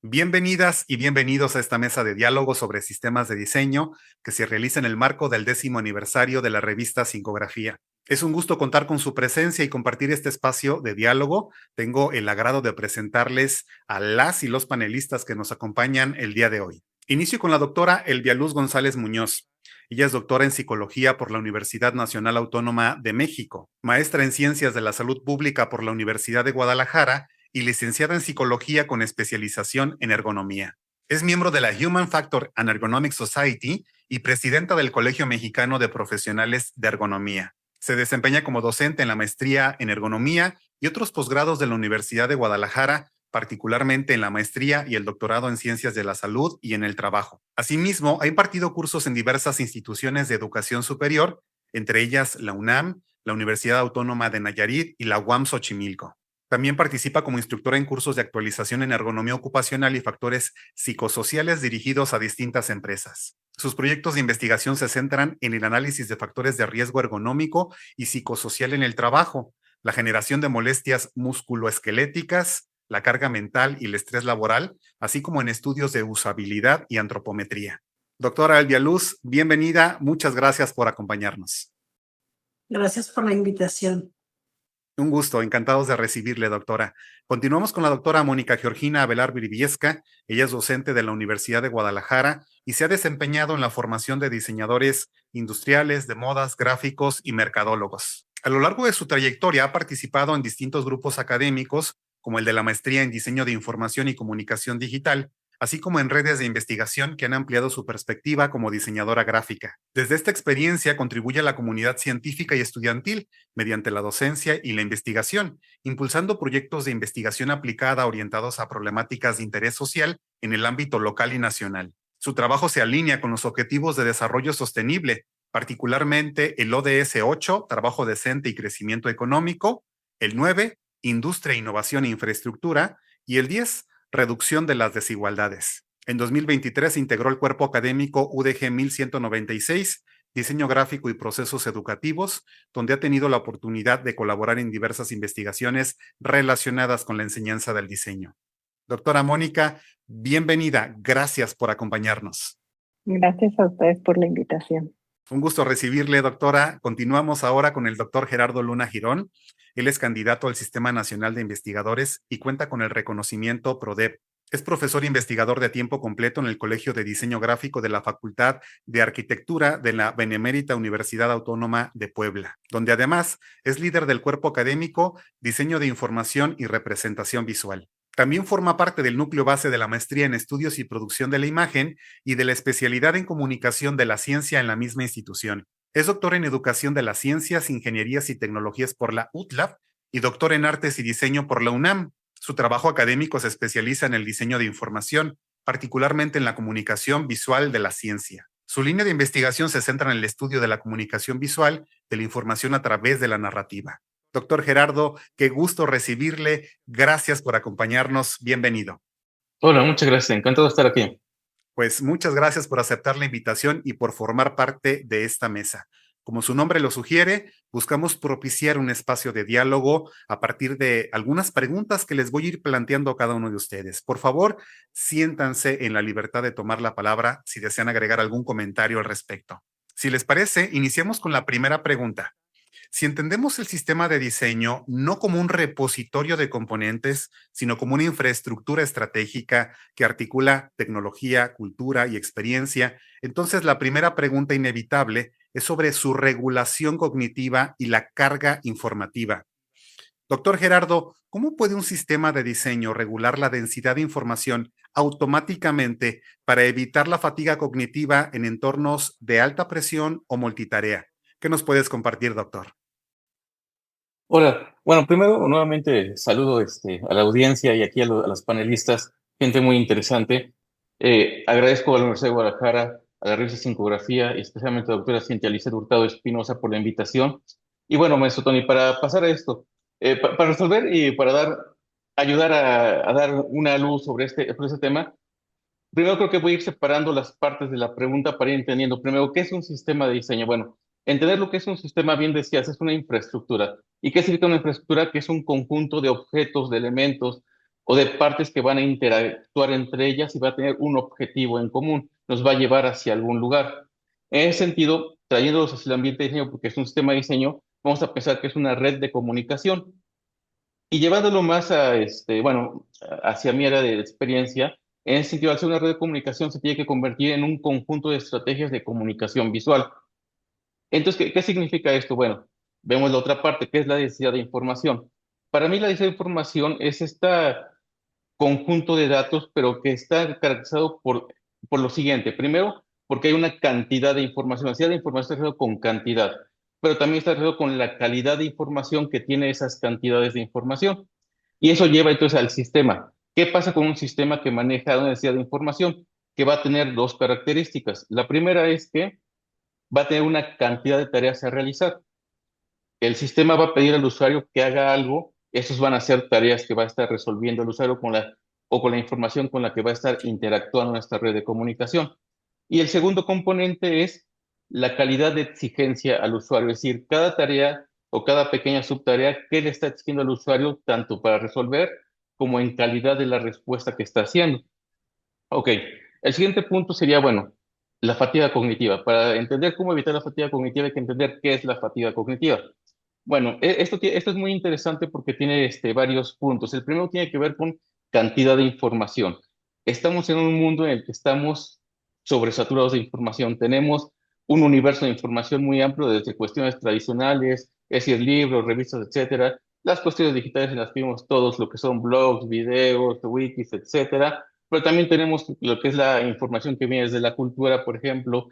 Bienvenidas y bienvenidos a esta mesa de diálogo sobre sistemas de diseño que se realiza en el marco del 10º aniversario de la revista Sincografía. Es un gusto contar con su presencia y compartir este espacio de diálogo. Tengo el agrado de presentarles a las y los panelistas que nos acompañan el día de hoy. Inicio con la doctora Elvia Luz González Muñoz. Ella es doctora en psicología por la Universidad Nacional Autónoma de México, maestra en ciencias de la salud pública por la Universidad de Guadalajara y licenciada en psicología con especialización en ergonomía. Es miembro de la Human Factor and Ergonomic Society y presidenta del Colegio Mexicano de Profesionales de Ergonomía. Se desempeña como docente en la maestría en ergonomía y otros posgrados de la Universidad de Guadalajara, particularmente en la maestría y el doctorado en ciencias de la salud y en el trabajo. Asimismo, ha impartido cursos en diversas instituciones de educación superior, entre ellas la UNAM, la Universidad Autónoma de Nayarit y la UAM Xochimilco. También participa como instructora en cursos de actualización en ergonomía ocupacional y factores psicosociales dirigidos a distintas empresas. Sus proyectos de investigación se centran en el análisis de factores de riesgo ergonómico y psicosocial en el trabajo, la generación de molestias musculoesqueléticas, la carga mental y el estrés laboral, así como en estudios de usabilidad y antropometría. Doctora Elvia Luz, bienvenida. Muchas gracias por acompañarnos. Gracias por la invitación. Un gusto, encantados de recibirle, doctora. Continuamos con la doctora Mónica Georgina Avelar Briviesca. Ella es docente de la Universidad de Guadalajara y se ha desempeñado en la formación de diseñadores industriales, de modas, gráficos y mercadólogos. A lo largo de su trayectoria ha participado en distintos grupos académicos, como el de la maestría en diseño de información y comunicación digital, así como en redes de investigación que han ampliado su perspectiva como diseñadora gráfica. Desde esta experiencia contribuye a la comunidad científica y estudiantil mediante la docencia y la investigación, impulsando proyectos de investigación aplicada orientados a problemáticas de interés social en el ámbito local y nacional. Su trabajo se alinea con los objetivos de desarrollo sostenible, particularmente el ODS 8, trabajo decente y crecimiento económico, el 9, industria, innovación e infraestructura, y el 10, reducción de las desigualdades. En 2023 integró el cuerpo académico UDG 1196, diseño gráfico y procesos educativos, donde ha tenido la oportunidad de colaborar en diversas investigaciones relacionadas con la enseñanza del diseño. Doctora Mónica, bienvenida. Gracias por acompañarnos. Gracias a ustedes por la invitación. Un gusto recibirle, doctora. Continuamos ahora con el doctor Gerardo Luna Girón. Él es candidato al Sistema Nacional de Investigadores y cuenta con el reconocimiento PRODEP. Es profesor investigador de tiempo completo en el Colegio de Diseño Gráfico de la Facultad de Arquitectura de la Benemérita Universidad Autónoma de Puebla, donde además es líder del cuerpo académico Diseño de Información y Representación Visual. También forma parte del núcleo base de la maestría en Estudios y Producción de la Imagen y de la especialidad en Comunicación de la Ciencia en la misma institución. Es doctor en Educación de las Ciencias, Ingenierías y Tecnologías por la UTLAB y doctor en Artes y Diseño por la UNAM. Su trabajo académico se especializa en el diseño de información, particularmente en la comunicación visual de la ciencia. Su línea de investigación se centra en el estudio de la comunicación visual de la información a través de la narrativa. Doctor Gerardo, qué gusto recibirle. Gracias por acompañarnos. Bienvenido. Hola, muchas gracias. Encantado de estar aquí. Pues muchas gracias por aceptar la invitación y por formar parte de esta mesa. Como su nombre lo sugiere, buscamos propiciar un espacio de diálogo a partir de algunas preguntas que les voy a ir planteando a cada uno de ustedes. Por favor, siéntanse en la libertad de tomar la palabra si desean agregar algún comentario al respecto. Si les parece, iniciemos con la primera pregunta. Si entendemos el sistema de diseño no como un repositorio de componentes, sino como una infraestructura estratégica que articula tecnología, cultura y experiencia, entonces la primera pregunta inevitable es sobre su regulación cognitiva y la carga informativa. Doctor Gerardo, ¿cómo puede un sistema de diseño regular la densidad de información automáticamente para evitar la fatiga cognitiva en entornos de alta presión o multitarea? ¿Qué nos puedes compartir, doctor? Hola. Bueno, primero, nuevamente saludo a la audiencia y aquí a las panelistas, gente muy interesante. Agradezco a la Universidad de Guadalajara, a la revista Sincografía y especialmente a la doctora Cintia Lizeth Hurtado Espinosa por la invitación. Y bueno, maestro Tony, para pasar a esto, para resolver y para ayudar a dar una luz sobre este tema, primero creo que voy a ir separando las partes de la pregunta para ir entendiendo. Primero, ¿qué es un sistema de diseño? Bueno, entender lo que es un sistema, bien decías, es una infraestructura. ¿Y qué significa una infraestructura? Que es un conjunto de objetos, de elementos, o de partes que van a interactuar entre ellas y va a tener un objetivo en común, nos va a llevar hacia algún lugar. En ese sentido, trayéndolos hacia el ambiente de diseño, porque es un sistema de diseño, vamos a pensar que es una red de comunicación. Y llevándolo más a, bueno, hacia mi área de experiencia, en ese sentido, al ser una red de comunicación, se tiene que convertir en un conjunto de estrategias de comunicación visual. Entonces, ¿qué significa esto? Bueno, vemos la otra parte, que es la densidad de información. Para mí, la densidad de información es este conjunto de datos, pero que está caracterizado por lo siguiente. Primero, porque hay una cantidad de información. La densidad de información está relacionado con cantidad, pero también está relacionado con la calidad de información que tiene esas cantidades de información. Y eso lleva entonces al sistema. ¿Qué pasa con un sistema que maneja una densidad de información? Que va a tener dos características. La primera es que va a tener una cantidad de tareas a realizar. El sistema va a pedir al usuario que haga algo, esos van a ser tareas que va a estar resolviendo el usuario o con la información con la que va a estar interactuando en esta red de comunicación. Y el segundo componente es la calidad de exigencia al usuario, es decir, cada tarea o cada pequeña subtarea, ¿qué le está exigiendo al usuario tanto para resolver como en calidad de la respuesta que está haciendo? Ok, el siguiente punto sería, bueno, la fatiga cognitiva. Para entender cómo evitar la fatiga cognitiva hay que entender qué es la fatiga cognitiva. Bueno, esto es muy interesante porque tiene varios puntos. El primero tiene que ver con cantidad de información. Estamos en un mundo en el que estamos sobresaturados de información. Tenemos un universo de información muy amplio desde cuestiones tradicionales, es decir, libros, revistas, etcétera, las cuestiones digitales en las que vimos todos, lo que son blogs, videos, wikis, etcétera, pero también tenemos lo que es la información que viene desde la cultura, por ejemplo,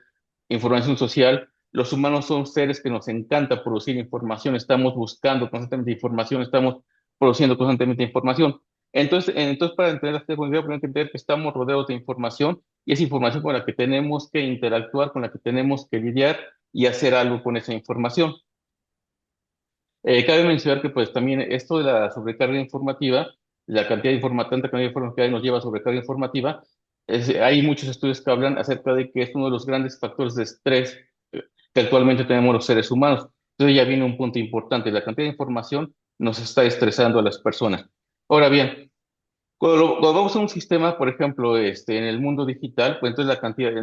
información social. Los humanos son seres que nos encanta producir información, estamos buscando constantemente información, estamos produciendo constantemente información. Entonces para entender la tecnología, tenemos que entender que estamos rodeados de información y es información con la que tenemos que interactuar, con la que tenemos que lidiar y hacer algo con esa información. Cabe mencionar que pues también esto de la sobrecarga informativa, la cantidad de información, tanta cantidad de información que hay nos lleva a sobrecarga informativa. Hay muchos estudios que hablan acerca de que es uno de los grandes factores de estrés que actualmente tenemos los seres humanos. Entonces ya viene un punto importante, la cantidad de información nos está estresando a las personas. Ahora bien, cuando vamos a un sistema, por ejemplo, en el mundo digital, pues entonces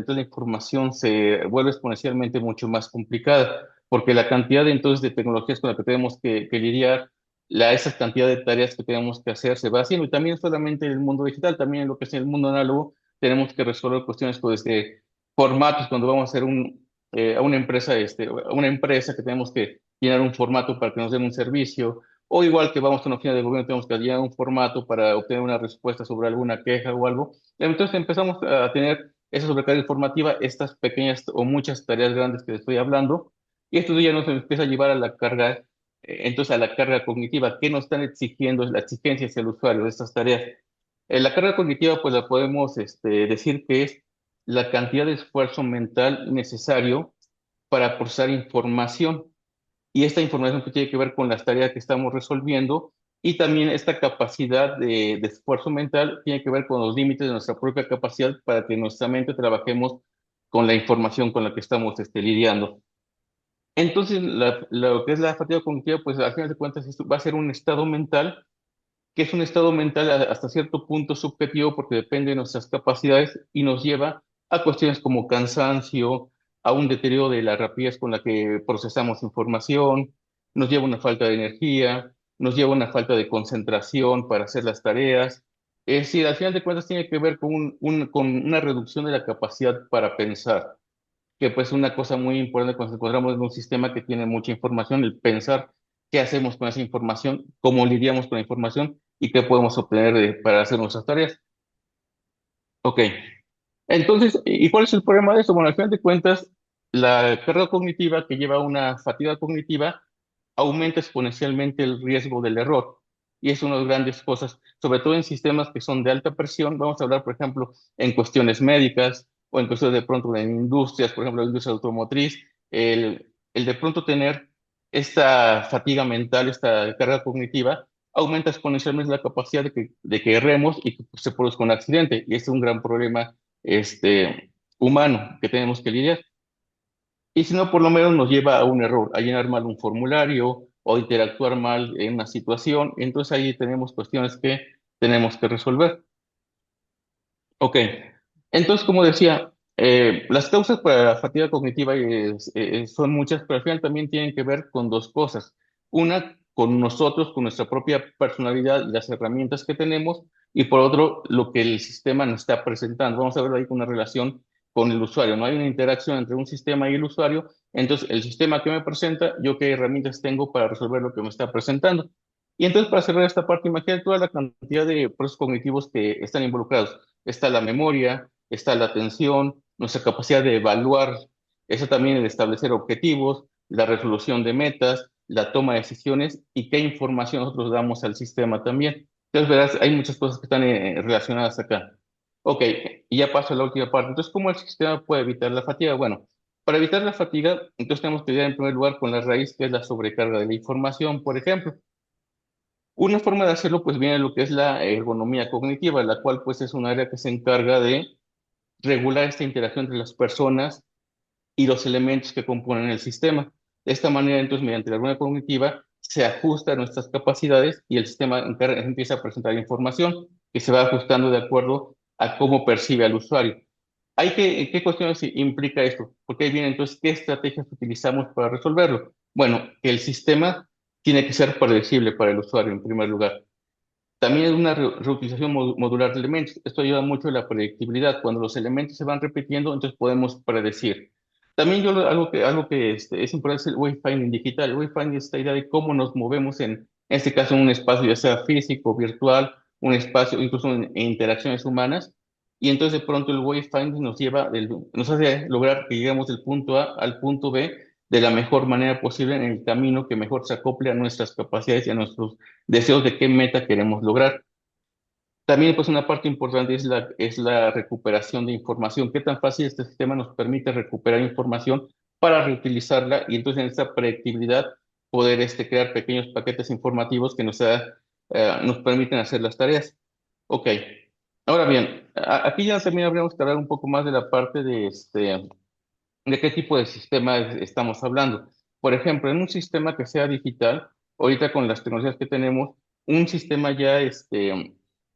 la información se vuelve exponencialmente mucho más complicada, porque la cantidad entonces de tecnologías con las que tenemos que lidiar, esa cantidad de tareas que tenemos que hacer se va haciendo, y también solamente en el mundo digital, también en lo que es el mundo análogo, tenemos que resolver cuestiones pues, de formatos, cuando vamos a hacer a una empresa que tenemos que llenar un formato para que nos den un servicio, o igual que vamos a una oficina de gobierno, tenemos que llenar un formato para obtener una respuesta sobre alguna queja o algo. Entonces empezamos a tener esa sobrecarga informativa, estas pequeñas o muchas tareas grandes que estoy hablando, y esto ya nos empieza a llevar a la carga, entonces a la carga cognitiva. ¿Qué nos están exigiendo? La exigencia hacia el usuario de estas tareas. La carga cognitiva, pues la podemos decir que es la cantidad de esfuerzo mental necesario para procesar información y esta información que tiene que ver con las tareas que estamos resolviendo y también esta capacidad de esfuerzo mental tiene que ver con los límites de nuestra propia capacidad para que nuestra mente trabajemos con la información con la que estamos lidiando. Entonces, lo que es la fatiga cognitiva, pues al final de cuentas esto va a ser un estado mental, que es un estado mental hasta cierto punto subjetivo porque depende de nuestras capacidades y nos lleva a cuestiones como cansancio, a un deterioro de la rapidez con la que procesamos información, nos lleva a una falta de energía, nos lleva a una falta de concentración para hacer las tareas. Es decir, al final de cuentas tiene que ver con, con una reducción de la capacidad para pensar, que pues una cosa muy importante cuando nos encontramos en un sistema que tiene mucha información, el pensar qué hacemos con esa información, cómo lidiamos con la información y qué podemos obtener para hacer nuestras tareas. Ok, entonces, ¿y cuál es el problema de eso? Bueno, al final de cuentas, la carga cognitiva que lleva a una fatiga cognitiva aumenta exponencialmente el riesgo del error. Y es una de las grandes cosas, sobre todo en sistemas que son de alta presión. Vamos a hablar, por ejemplo, en cuestiones médicas o en cuestiones de pronto en industrias, por ejemplo, la industria automotriz, el de pronto tener esta fatiga mental, esta carga cognitiva, aumenta exponencialmente la capacidad de que erremos y que se produzca un accidente. Y este es un gran problema humano que tenemos que lidiar. Y si no, por lo menos nos lleva a un error, a llenar mal un formulario o interactuar mal en una situación. Entonces ahí tenemos cuestiones que tenemos que resolver. Ok, entonces como decía, las causas para la fatiga cognitiva son muchas, pero al final también tienen que ver con dos cosas. Una, con nosotros, con nuestra propia personalidad y las herramientas que tenemos, y por otro, lo que el sistema nos está presentando. Vamos a ver ahí con una relación con el usuario. No hay una interacción entre un sistema y el usuario, entonces el sistema que me presenta, yo qué herramientas tengo para resolver lo que me está presentando. Y entonces para cerrar esta parte, imagínate toda la cantidad de procesos cognitivos que están involucrados. Está la memoria, está la atención, nuestra capacidad de evaluar, eso también el establecer objetivos, la resolución de metas, la toma de decisiones y qué información nosotros damos al sistema también. Entonces, verás, hay muchas cosas que están relacionadas acá. Ok, y ya paso a la última parte. Entonces, ¿cómo el sistema puede evitar la fatiga? Bueno, para evitar la fatiga, entonces tenemos que lidiar en primer lugar con la raíz, que es la sobrecarga de la información, por ejemplo. Una forma de hacerlo, pues viene lo que es la ergonomía cognitiva, la cual pues es un área que se encarga de regular esta interacción entre las personas y los elementos que componen el sistema. De esta manera, entonces, mediante la ergonomía cognitiva, se ajusta a nuestras capacidades y el sistema empieza a presentar información que se va ajustando de acuerdo a cómo percibe al usuario. ¿Qué cuestiones implica esto? Porque ahí viene entonces, ¿qué estrategias utilizamos para resolverlo? Bueno, que el sistema tiene que ser predecible para el usuario en primer lugar. También es una reutilización modular de elementos. Esto ayuda mucho a la predictibilidad. Cuando los elementos se van repitiendo, entonces podemos predecir. También algo que es importante es el wayfinding digital. El wayfinding es esta idea de cómo nos movemos en este caso, en un espacio ya sea físico, virtual, un espacio, incluso en interacciones humanas. Y entonces de pronto el wayfinding nos hace lograr que lleguemos del punto A al punto B de la mejor manera posible en el camino que mejor se acople a nuestras capacidades y a nuestros deseos de qué meta queremos lograr. También, pues, una parte importante es la recuperación de información. ¿Qué tan fácil este sistema nos permite recuperar información para reutilizarla y entonces en esta predictibilidad poder crear pequeños paquetes informativos que nos permiten hacer las tareas? Ok. Ahora bien, aquí ya también habríamos que hablar un poco más de la parte de qué tipo de sistema estamos hablando. Por ejemplo, en un sistema que sea digital, ahorita con las tecnologías que tenemos, un sistema ya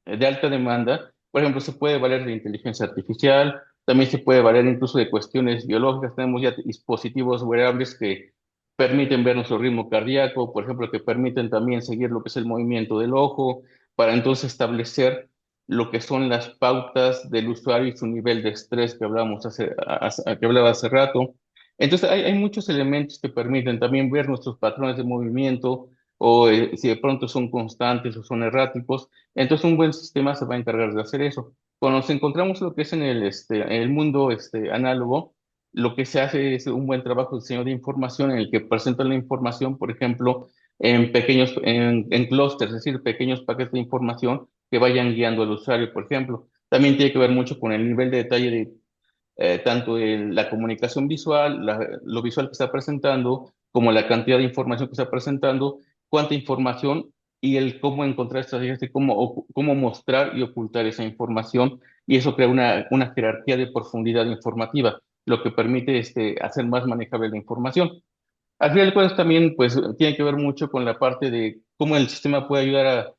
de alta demanda, por ejemplo, se puede valer de inteligencia artificial, también se puede valer incluso de cuestiones biológicas. Tenemos ya dispositivos wearables que permiten ver nuestro ritmo cardíaco, por ejemplo, que permiten también seguir lo que es el movimiento del ojo, para entonces establecer lo que son las pautas del usuario y su nivel de estrés que que hablaba hace rato. Entonces, hay muchos elementos que permiten también ver nuestros patrones de movimiento o si de pronto son constantes o son erráticos. Entonces, un buen sistema se va a encargar de hacer eso. Cuando nos encontramos lo que es en el mundo análogo, lo que se hace es un buen trabajo de diseño de información en el que presentan la información, por ejemplo, en clústeres, es decir, pequeños paquetes de información que vayan guiando al usuario, por ejemplo. También tiene que ver mucho con el nivel de detalle de tanto la comunicación visual, lo visual que está presentando, como la cantidad de información que está presentando, cuánta información y el cómo encontrar estrategias de cómo mostrar y ocultar esa información. Y eso crea una jerarquía de profundidad informativa, lo que permite hacer más manejable la información. Al final de cuentas también pues tiene que ver mucho con la parte de cómo el sistema puede ayudar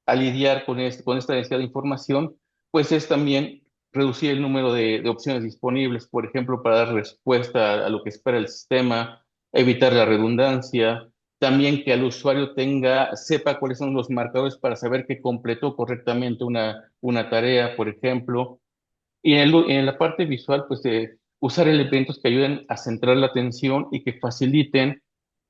a lidiar con esta densidad de información, pues es también reducir el número de opciones disponibles, por ejemplo, para dar respuesta a lo que espera el sistema, evitar la redundancia, también que el usuario sepa cuáles son los marcadores para saber que completó correctamente una tarea, por ejemplo. Y en la parte visual, pues usar elementos que ayuden a centrar la atención y que faciliten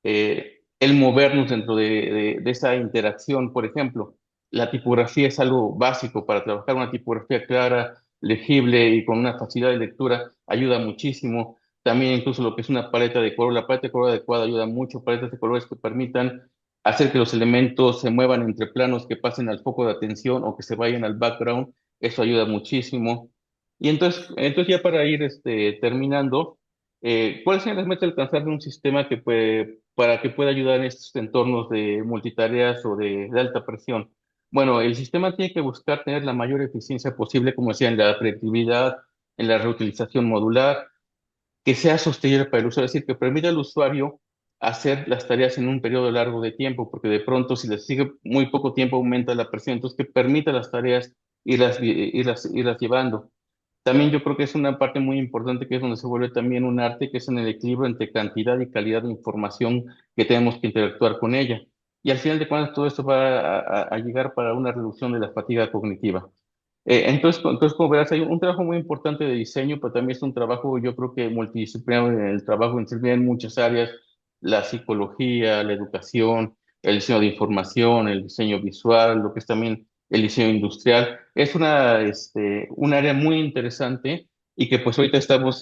el movernos dentro de esa interacción. Por ejemplo, la tipografía es algo básico para trabajar una tipografía clara, legible y con una facilidad de lectura, ayuda muchísimo. También incluso lo que es una paleta de color, la paleta de color adecuada ayuda mucho, paletas de colores que permitan hacer que los elementos se muevan entre planos, que pasen al foco de atención o que se vayan al background, eso ayuda muchísimo. Y entonces ya para ir terminando, ¿cuáles serían las metas de alcanzar de un sistema para que pueda ayudar en estos entornos de multitareas o de alta presión? Bueno, el sistema tiene que buscar tener la mayor eficiencia posible, como decía, en la predictibilidad, en la reutilización modular, que sea sostenible para el usuario, es decir, que permita al usuario hacer las tareas en un periodo largo de tiempo, porque de pronto si les sigue muy poco tiempo aumenta la presión, entonces que permita las tareas irlas llevando. También yo creo que es una parte muy importante que es donde se vuelve también un arte, que es en el equilibrio entre cantidad y calidad de información que tenemos que interactuar con ella. Y al final de cuentas todo esto va a llegar para una reducción de la fatiga cognitiva. Entonces, como verás, hay un trabajo muy importante de diseño, pero también es un trabajo, yo creo que multidisciplinario, el trabajo interviene en muchas áreas, la psicología, la educación, el diseño de información, el diseño visual, lo que es también el diseño industrial. Es un área muy interesante y que pues ahorita estamos,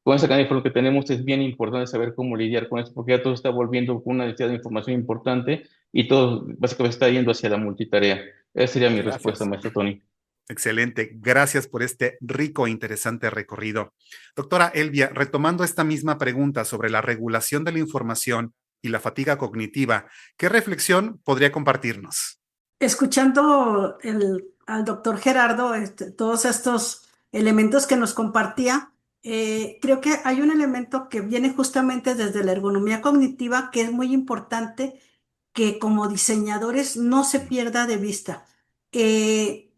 con esa cantidad de información que tenemos, es bien importante saber cómo lidiar con esto, porque ya todo está volviendo una necesidad de información importante y todo básicamente está yendo hacia la multitarea. Esa sería mi respuesta, Gracias. maestro Tony. Excelente. Gracias por este rico e interesante recorrido. Doctora Elvia, retomando esta misma pregunta sobre la regulación de la información y la fatiga cognitiva, ¿qué reflexión podría compartirnos? Escuchando al doctor Gerardo, todos estos elementos que nos compartía, creo que hay un elemento que viene justamente desde la ergonomía cognitiva que es muy importante que como diseñadores no se pierda de vista. Eh,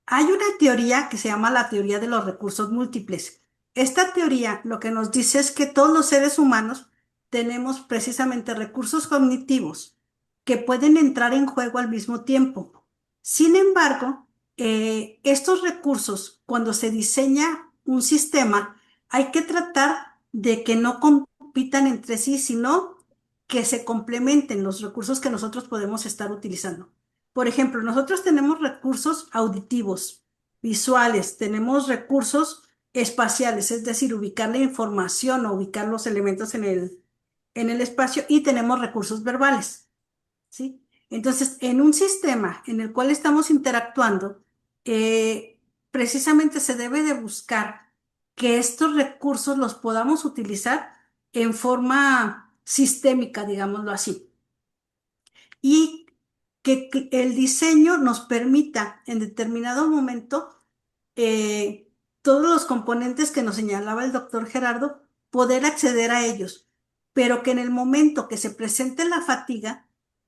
Hay una teoría que se llama la teoría de los recursos múltiples. Esta teoría lo que nos dice es que todos los seres humanos tenemos precisamente recursos cognitivos que pueden entrar en juego al mismo tiempo. Sin embargo, estos recursos, cuando se diseña un sistema, hay que tratar de que no compitan entre sí, sino que se complementen los recursos que nosotros podemos estar utilizando. Por ejemplo, nosotros tenemos recursos auditivos, visuales, tenemos recursos espaciales, es decir, ubicar la información o ubicar los elementos en el espacio y tenemos recursos verbales, ¿sí? Entonces, en un sistema en el cual estamos interactuando, precisamente se debe de buscar que estos recursos los podamos utilizar en forma sistémica, digámoslo así, y que el diseño nos permita en determinado momento todos los componentes que nos señalaba el doctor Gerardo, poder acceder a ellos, pero que en el momento que se presente la fatiga,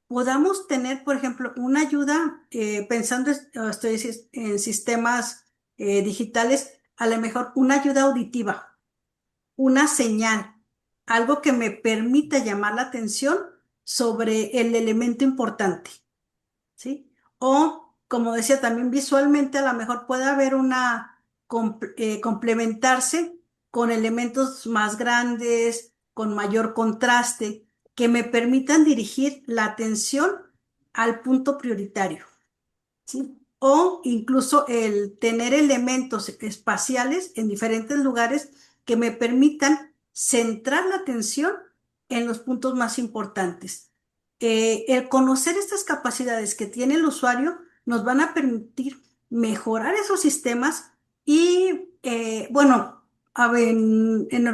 podamos tener, por ejemplo, una ayuda, pensando estoy en sistemas digitales, a lo mejor una ayuda auditiva, una señal, algo que me permita llamar la atención sobre el elemento importante, ¿sí? O, como decía, también visualmente a lo mejor puede haber complementarse con elementos más grandes, con mayor contraste, que me permitan dirigir la atención al punto prioritario, ¿sí? O incluso el tener elementos espaciales en diferentes lugares que me permitan centrar la atención en los puntos más importantes. El conocer estas capacidades que tiene el usuario nos van a permitir mejorar esos sistemas y, bueno, en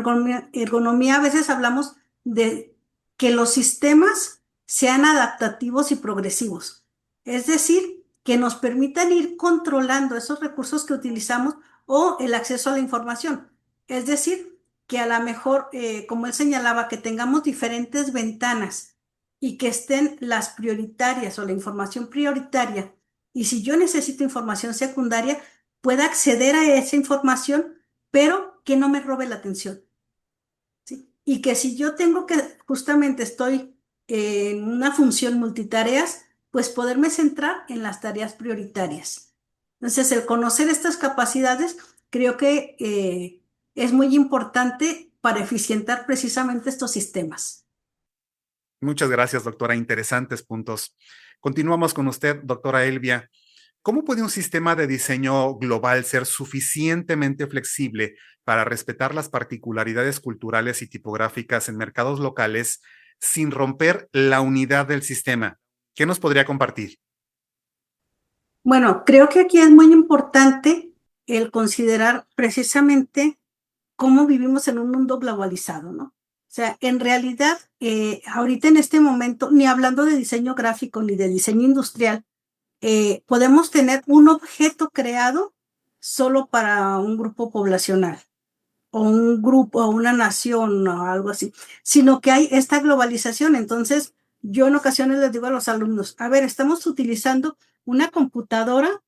ergonomía a veces hablamos de que los sistemas sean adaptativos y progresivos. Es decir, que nos permitan ir controlando esos recursos que utilizamos o el acceso a la información. Es decir, que a lo mejor, como él señalaba, que tengamos diferentes ventanas y que estén las prioritarias o la información prioritaria. Y si yo necesito información secundaria, pueda acceder a esa información, pero que no me robe la atención, ¿sí? Y que si yo tengo que, justamente estoy en una función multitareas, pues poderme centrar en las tareas prioritarias. Entonces, el conocer estas capacidades creo que es muy importante para eficientar precisamente estos sistemas. Muchas gracias, doctora. Interesantes puntos. Continuamos con usted, doctora Elvia. ¿Cómo puede un sistema de diseño global ser suficientemente flexible para respetar las particularidades culturales y tipográficas en mercados locales sin romper la unidad del sistema? ¿Qué nos podría compartir? Bueno, creo que aquí es muy importante el considerar precisamente cómo vivimos en un mundo globalizado, ¿no? O sea, en realidad, ahorita en este momento, ni hablando de diseño gráfico ni de diseño industrial, podemos tener un objeto creado solo para un grupo poblacional. o un grupo o una nación o algo así, sino que hay esta globalización. Entonces, yo en ocasiones les digo a los alumnos, a ver, estamos utilizando una computadora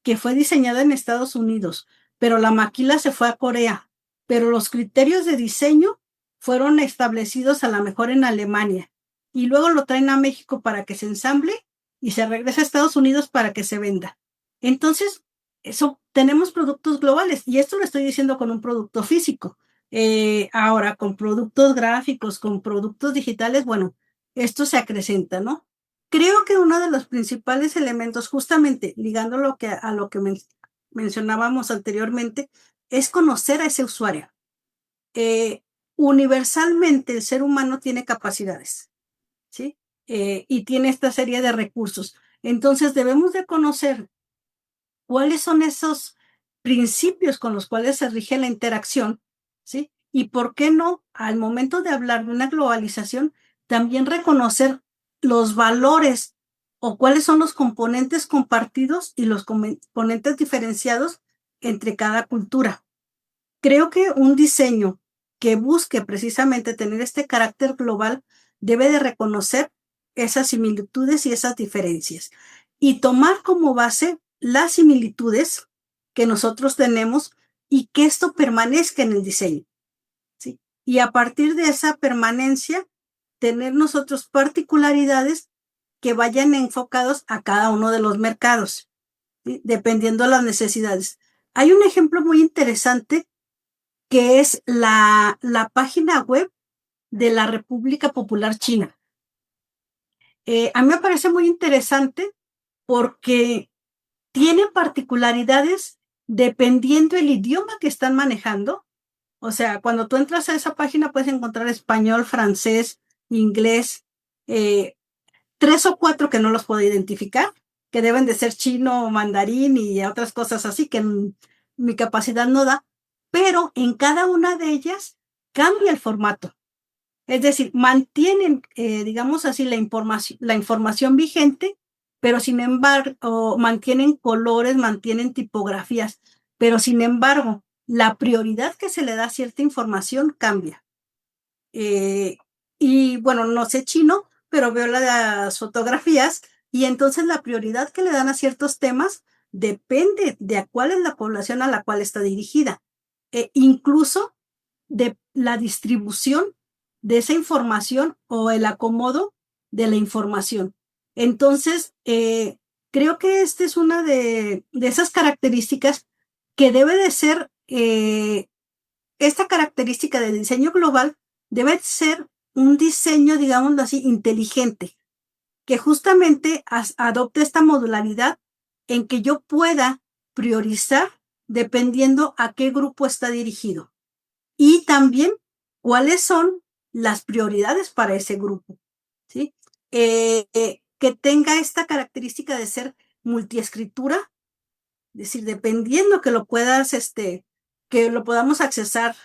que fue diseñada en Estados Unidos, pero la maquila se fue a Corea, pero los criterios de diseño fueron establecidos a lo mejor en Alemania y luego lo traen a México para que se ensamble y se regresa a Estados Unidos para que se venda. Entonces, tenemos productos globales y esto lo estoy diciendo con un producto físico. Ahora, con productos gráficos, con productos digitales, bueno, esto se acrecenta, ¿no? Creo que uno de los principales elementos, justamente ligando a lo que mencionábamos anteriormente, es conocer a ese usuario. Universalmente, el ser humano tiene capacidades, ¿sí? Y tiene esta serie de recursos. Entonces, debemos de conocer cuáles son esos principios con los cuales se rige la interacción, ¿sí? Y por qué no, al momento de hablar de una globalización, también reconocer los valores o cuáles son los componentes compartidos y los componentes diferenciados entre cada cultura. Creo que un diseño que busque precisamente tener este carácter global debe de reconocer esas similitudes y esas diferencias y tomar como base las similitudes que nosotros tenemos y que esto permanezca en el diseño, ¿sí? Y a partir de esa permanencia, tener nosotros particularidades que vayan enfocados a cada uno de los mercados, ¿sí? Dependiendo de las necesidades. Hay un ejemplo muy interesante que es la página web de la República Popular China. A mí me parece muy interesante porque tiene particularidades dependiendo el idioma que están manejando. O sea, cuando tú entras a esa página puedes encontrar español, francés, inglés, 3 o 4 que no los puedo identificar, que deben de ser chino, mandarín y otras cosas así que mi capacidad no da, pero en cada una de ellas cambia el formato. Es decir, mantienen, digamos así, la información vigente, pero sin embargo, mantienen colores, mantienen tipografías, pero sin embargo, la prioridad que se le da a cierta información cambia. Y bueno, no sé chino, pero veo las fotografías y entonces la prioridad que le dan a ciertos temas depende de a cuál es la población a la cual está dirigida. Incluso de la distribución de esa información o el acomodo de la información. Entonces, creo que esta es una de esas características que debe de ser, esta característica de diseño global debe ser un diseño, digámoslo así, inteligente, que justamente adopte esta modularidad en que yo pueda priorizar dependiendo a qué grupo está dirigido. Y también cuáles son las prioridades para ese grupo, ¿sí? Que tenga esta característica de ser multiescritura, es decir, dependiendo que lo puedas, que lo podamos accesar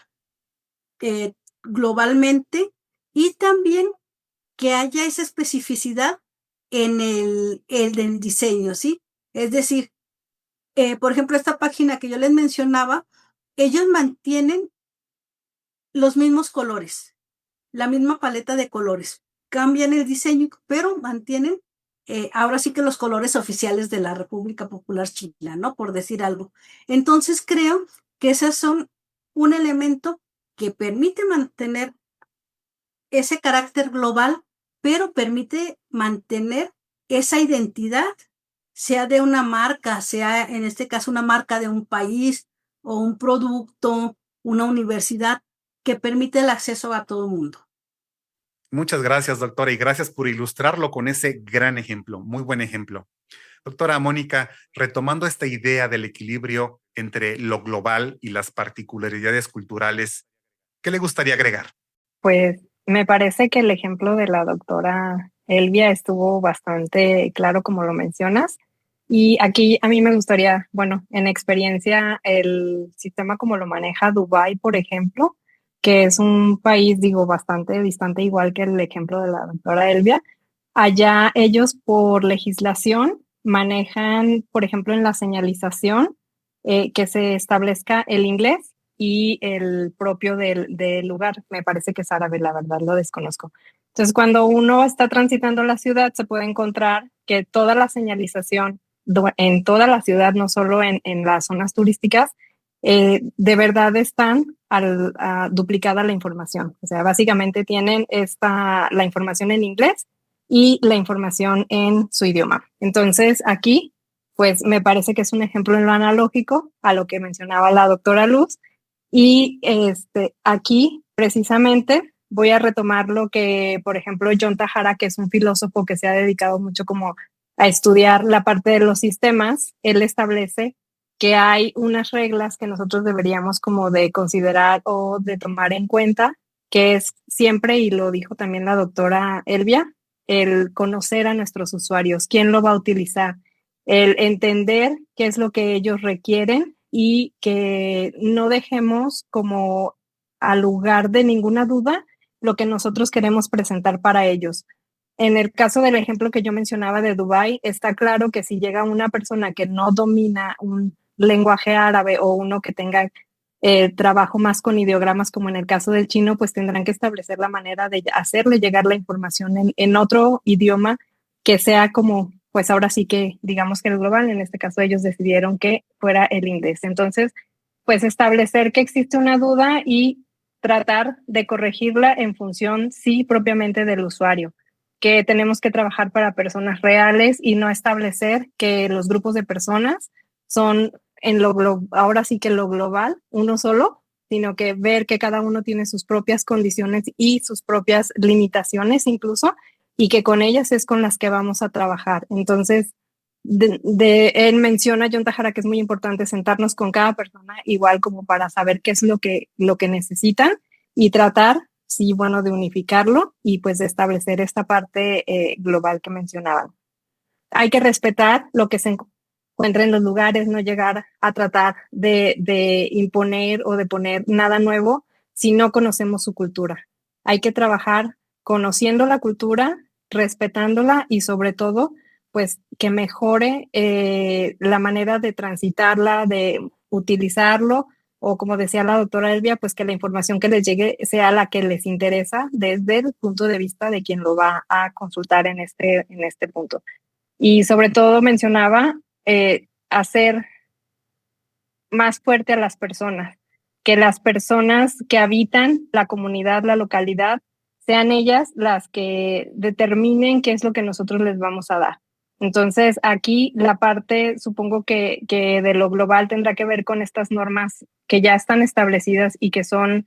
globalmente y también que haya esa especificidad en el diseño, ¿sí? Es decir, por ejemplo, esta página que yo les mencionaba, ellos mantienen los mismos colores, la misma paleta de colores. Cambian el diseño, pero mantienen ahora sí que los colores oficiales de la República Popular China, ¿no? Por decir algo. Entonces creo que esos son un elemento que permite mantener ese carácter global, pero permite mantener esa identidad, sea de una marca, sea en este caso una marca de un país o un producto, una universidad, que permite el acceso a todo el mundo. Muchas gracias, doctora, y gracias por ilustrarlo con ese gran ejemplo, muy buen ejemplo. Doctora Mónica, retomando esta idea del equilibrio entre lo global y las particularidades culturales, ¿qué le gustaría agregar? Pues me parece que el ejemplo de la doctora Elvia estuvo bastante claro como lo mencionas. Y aquí a mí me gustaría, bueno, en experiencia, el sistema como lo maneja Dubái, por ejemplo, que es un país, digo, bastante distante, igual que el ejemplo de la doctora Elvia. Allá ellos por legislación manejan, por ejemplo, en la señalización, que se establezca el inglés y el propio del lugar. Me parece que es árabe, la verdad, lo desconozco. Entonces, cuando uno está transitando la ciudad, se puede encontrar que toda la señalización en toda la ciudad, no solo en las zonas turísticas, de verdad están duplicada la información. O sea, básicamente tienen la información en inglés y la información en su idioma. Entonces, aquí, pues me parece que es un ejemplo en lo analógico a lo que mencionaba la doctora Luz. Y aquí, precisamente, voy a retomar lo que, por ejemplo, John Tahara, que es un filósofo que se ha dedicado mucho como a estudiar la parte de los sistemas, él establece que hay unas reglas que nosotros deberíamos como de considerar o de tomar en cuenta, que es siempre, y lo dijo también la doctora Elvia, el conocer a nuestros usuarios, quién lo va a utilizar, el entender qué es lo que ellos requieren y que no dejemos como al lugar de ninguna duda lo que nosotros queremos presentar para ellos. En el caso del ejemplo que yo mencionaba de Dubái, está claro que si llega una persona que no domina un lenguaje árabe o uno que tenga trabajo más con ideogramas, como en el caso del chino, pues tendrán que establecer la manera de hacerle llegar la información en otro idioma que sea como, pues ahora sí que digamos que el global, en este caso ellos decidieron que fuera el inglés. Entonces, pues establecer que existe una duda y tratar de corregirla en función, sí, propiamente del usuario, que tenemos que trabajar para personas reales y no establecer que los grupos de personas son ahora sí que lo global, uno solo, sino que ver que cada uno tiene sus propias condiciones y sus propias limitaciones incluso, y que con ellas es con las que vamos a trabajar. Entonces, él menciona, John Tahara, que es muy importante sentarnos con cada persona, igual como para saber qué es lo que necesitan y tratar, sí, bueno, de unificarlo y pues de establecer esta parte global que mencionaban. Hay que respetar lo que se encuentra en los lugares, no llegar a tratar de imponer o de poner nada nuevo si no conocemos su cultura. Hay que trabajar conociendo la cultura, respetándola y sobre todo, pues que mejore la manera de transitarla, de utilizarlo, o como decía la doctora Elvia, pues que la información que les llegue sea la que les interesa desde el punto de vista de quien lo va a consultar en este punto. Y sobre todo mencionaba hacer más fuerte a las personas, que las personas que habitan la comunidad, la localidad, sean ellas las que determinen qué es lo que nosotros les vamos a dar. Entonces, aquí la parte, supongo que de lo global tendrá que ver con estas normas que ya están establecidas y que son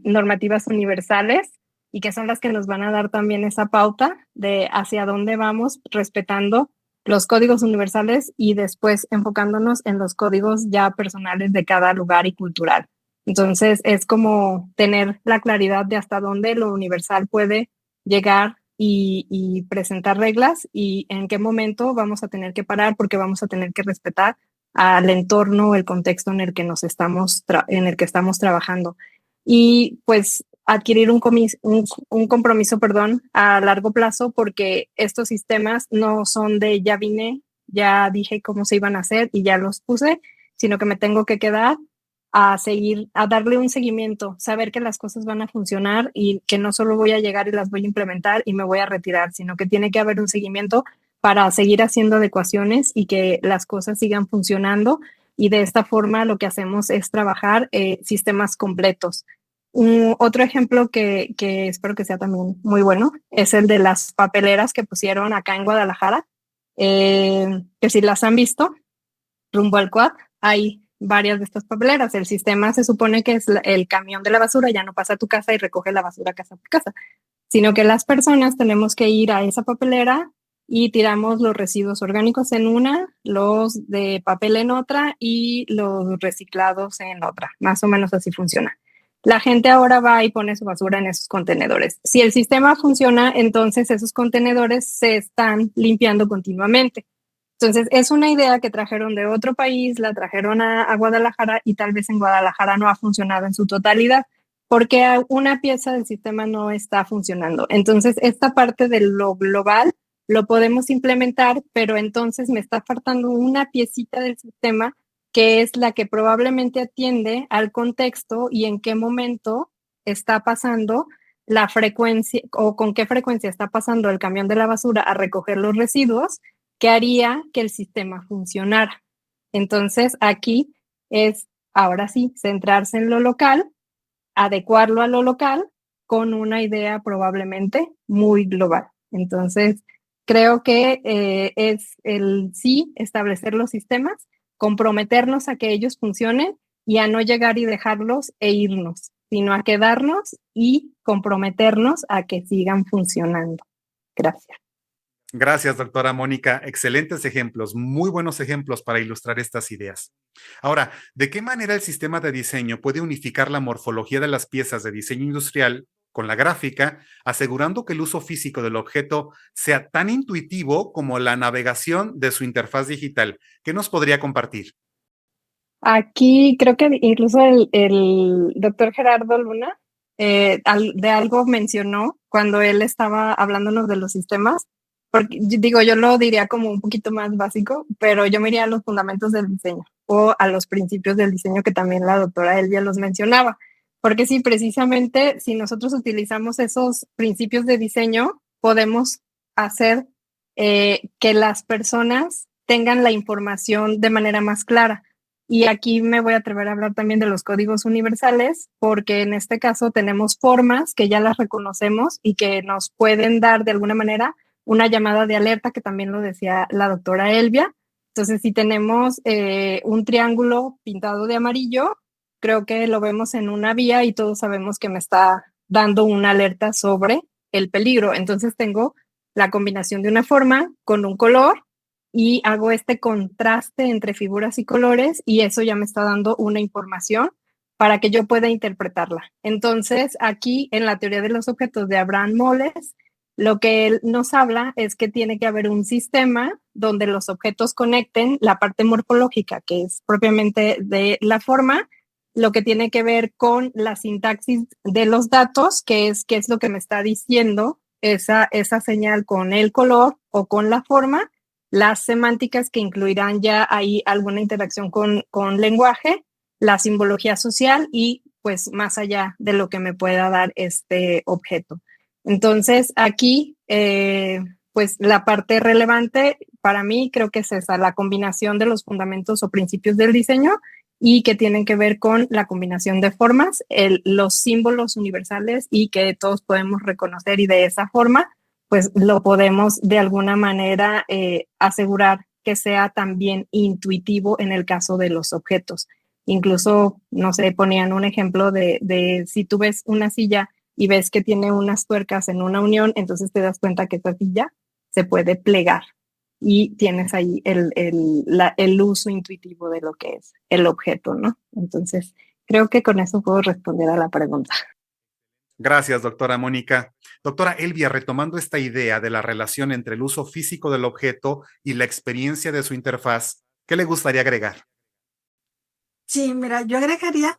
normativas universales y que son las que nos van a dar también esa pauta de hacia dónde vamos, respetando los códigos universales y después enfocándonos en los códigos ya personales de cada lugar y cultural. Entonces es como tener la claridad de hasta dónde lo universal puede llegar y presentar reglas y en qué momento vamos a tener que parar porque vamos a tener que respetar al entorno, el contexto en el que en el que estamos trabajando. Y pues adquirir un compromiso, perdón, a largo plazo, porque estos sistemas no son de ya vine, ya dije cómo se iban a hacer y ya los puse, sino que me tengo que quedar a seguir, a darle un seguimiento, saber que las cosas van a funcionar y que no solo voy a llegar y las voy a implementar y me voy a retirar, sino que tiene que haber un seguimiento para seguir haciendo adecuaciones y que las cosas sigan funcionando. Y de esta forma lo que hacemos es trabajar sistemas completos. Otro ejemplo que espero que sea también muy bueno es el de las papeleras que pusieron acá en Guadalajara, que si las han visto, rumbo al Quad, hay varias de estas papeleras. El sistema se supone que es el camión de la basura, ya no pasa a tu casa y recoge la basura casa por casa, sino que las personas tenemos que ir a esa papelera y tiramos los residuos orgánicos en una, los de papel en otra y los reciclados en otra. Más o menos así funciona. La gente ahora va y pone su basura en esos contenedores. Si el sistema funciona, entonces esos contenedores se están limpiando continuamente. Entonces, es una idea que trajeron de otro país, la trajeron a Guadalajara y tal vez en Guadalajara no ha funcionado en su totalidad porque una pieza del sistema no está funcionando. Entonces, esta parte de lo global lo podemos implementar, pero entonces me está faltando una piecita del sistema que es la que probablemente atiende al contexto y en qué momento está pasando la frecuencia o con qué frecuencia está pasando el camión de la basura a recoger los residuos, que haría que el sistema funcionara. Entonces, aquí es, ahora sí, centrarse en lo local, adecuarlo a lo local con una idea probablemente muy global. Entonces, creo que es el sí establecer los sistemas, comprometernos a que ellos funcionen y a no llegar y dejarlos e irnos, sino a quedarnos y comprometernos a que sigan funcionando. Gracias. Gracias, doctora Mónica. Excelentes ejemplos, muy buenos ejemplos para ilustrar estas ideas. Ahora, ¿de qué manera el sistema de diseño puede unificar la morfología de las piezas de diseño industrial con la gráfica, asegurando que el uso físico del objeto sea tan intuitivo como la navegación de su interfaz digital? ¿Qué nos podría compartir? Aquí creo que incluso el doctor Gerardo Luna de algo mencionó cuando él estaba hablándonos de los sistemas, porque digo, yo lo diría como un poquito más básico, pero yo me iría a los fundamentos del diseño o a los principios del diseño que también la doctora Elvia los mencionaba, porque sí, precisamente si nosotros utilizamos esos principios de diseño, podemos hacer que las personas tengan la información de manera más clara. Y aquí me voy a atrever a hablar también de los códigos universales, porque en este caso tenemos formas que ya las reconocemos y que nos pueden dar de alguna manera una llamada de alerta, que también lo decía la doctora Elvia. Entonces, si tenemos un triángulo pintado de amarillo, creo que lo vemos en una vía y todos sabemos que me está dando una alerta sobre el peligro. Entonces, tengo la combinación de una forma con un color y hago este contraste entre figuras y colores y eso ya me está dando una información para que yo pueda interpretarla. Entonces, aquí en la teoría de los objetos de Abraham Moles, lo que él nos habla es que tiene que haber un sistema donde los objetos conecten la parte morfológica, que es propiamente de la forma, lo que tiene que ver con la sintaxis de los datos, que es qué es lo que me está diciendo esa señal con el color o con la forma, las semánticas que incluirán ya ahí alguna interacción con lenguaje, la simbología social y pues más allá de lo que me pueda dar este objeto. Entonces aquí pues la parte relevante para mí creo que es esa, la combinación de los fundamentos o principios del diseño y que tienen que ver con la combinación de formas, los símbolos universales y que todos podemos reconocer y de esa forma pues lo podemos de alguna manera asegurar que sea también intuitivo en el caso de los objetos. Incluso, no sé, ponían un ejemplo de si tú ves una silla y ves que tiene unas tuercas en una unión, entonces te das cuenta que esa silla se puede plegar y tienes ahí el uso intuitivo de lo que es el objeto, ¿no? Entonces, creo que con eso puedo responder a la pregunta. Gracias, doctora Mónica. Doctora Elvia, retomando esta idea de la relación entre el uso físico del objeto y la experiencia de su interfaz, ¿qué le gustaría agregar? Sí, mira, yo agregaría,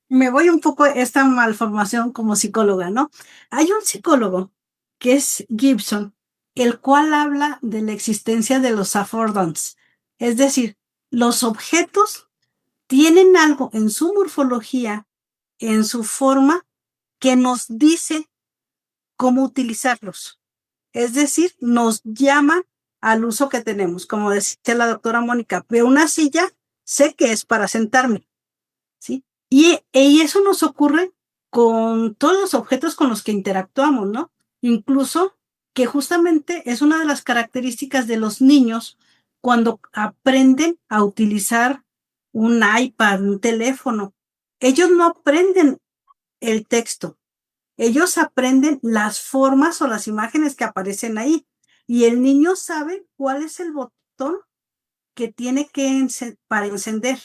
me voy un poco a esta malformación como psicóloga, ¿no? Hay un psicólogo que es Gibson, el cual habla de la existencia de los affordance, es decir, los objetos tienen algo en su morfología, en su forma, que nos dice cómo utilizarlos. Es decir, nos llama al uso que tenemos. Como decía la doctora Mónica, veo una silla, sé que es para sentarme, ¿sí? Y eso nos ocurre con todos los objetos con los que interactuamos, ¿no? Incluso que justamente es una de las características de los niños cuando aprenden a utilizar un iPad, un teléfono. Ellos no aprenden el texto, ellos aprenden las formas o las imágenes que aparecen ahí y el niño sabe cuál es el botón que tiene que para encender.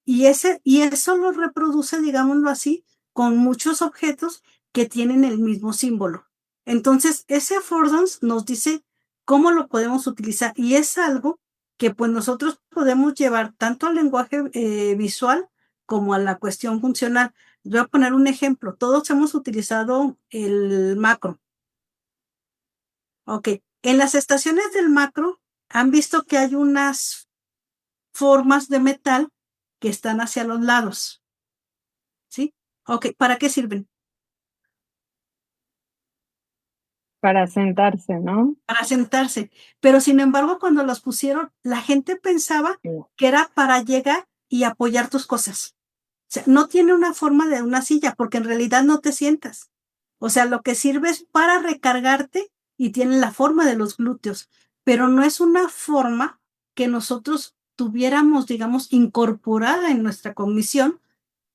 Y eso lo reproduce, digámoslo así, con muchos objetos que tienen el mismo símbolo. Entonces, ese affordance nos dice cómo lo podemos utilizar y es algo que pues nosotros podemos llevar tanto al lenguaje visual como a la cuestión funcional. Voy a poner un ejemplo. Todos hemos utilizado el macro. Ok. En las estaciones del macro han visto que hay unas formas de metal que están hacia los lados. ¿Sí? Ok, ¿para qué sirven? Para sentarse, ¿no? Para sentarse. Pero sin embargo, cuando los pusieron, la gente pensaba Sí. que era para llegar y apoyar tus cosas. O sea, no tiene una forma de una silla, porque en realidad no te sientas. O sea, lo que sirve es para recargarte y tiene la forma de los glúteos, pero no es una forma que nosotros tuviéramos, digamos, incorporada en nuestra cognición.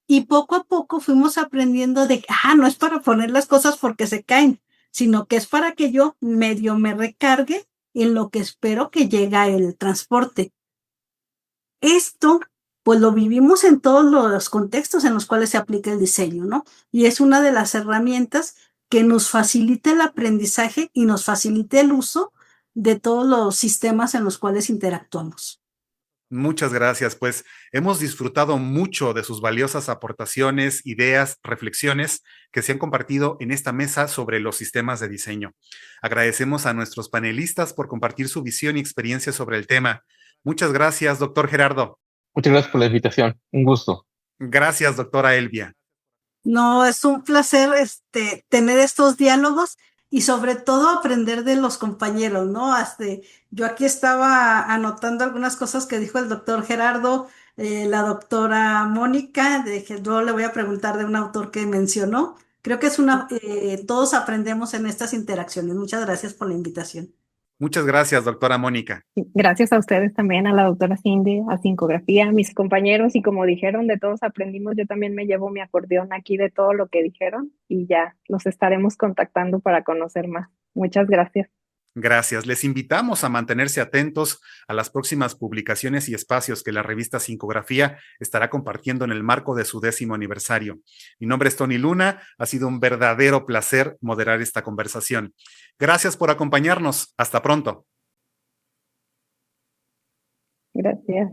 Y poco a poco fuimos aprendiendo de que, no es para poner las cosas porque se caen, sino que es para que yo medio me recargue en lo que espero que llegue el transporte. Esto, pues lo vivimos en todos los contextos en los cuales se aplica el diseño, ¿no? Y es una de las herramientas que nos facilita el aprendizaje y nos facilita el uso de todos los sistemas en los cuales interactuamos. Muchas gracias, pues hemos disfrutado mucho de sus valiosas aportaciones, ideas, reflexiones que se han compartido en esta mesa sobre los sistemas de diseño. Agradecemos a nuestros panelistas por compartir su visión y experiencia sobre el tema. Muchas gracias, doctor Gerardo. Muchas gracias por la invitación. Un gusto. Gracias, doctora Elvia. No, es un placer tener estos diálogos y sobre todo aprender de los compañeros, ¿no? Yo aquí estaba anotando algunas cosas que dijo el doctor Gerardo, la doctora Mónica, de que yo le voy a preguntar de un autor que mencionó. Creo que todos aprendemos en estas interacciones. Muchas gracias por la invitación. Muchas gracias, doctora Mónica. Gracias a ustedes también, a la doctora Cindy, a Sincografía, a mis compañeros, y como dijeron, de todos aprendimos. Yo también me llevo mi acordeón aquí de todo lo que dijeron y ya los estaremos contactando para conocer más. Muchas gracias. Gracias. Les invitamos a mantenerse atentos a las próximas publicaciones y espacios que la revista Sincografía estará compartiendo en el marco de su 10º aniversario. Mi nombre es Tony Luna. Ha sido un verdadero placer moderar esta conversación. Gracias por acompañarnos. Hasta pronto. Gracias.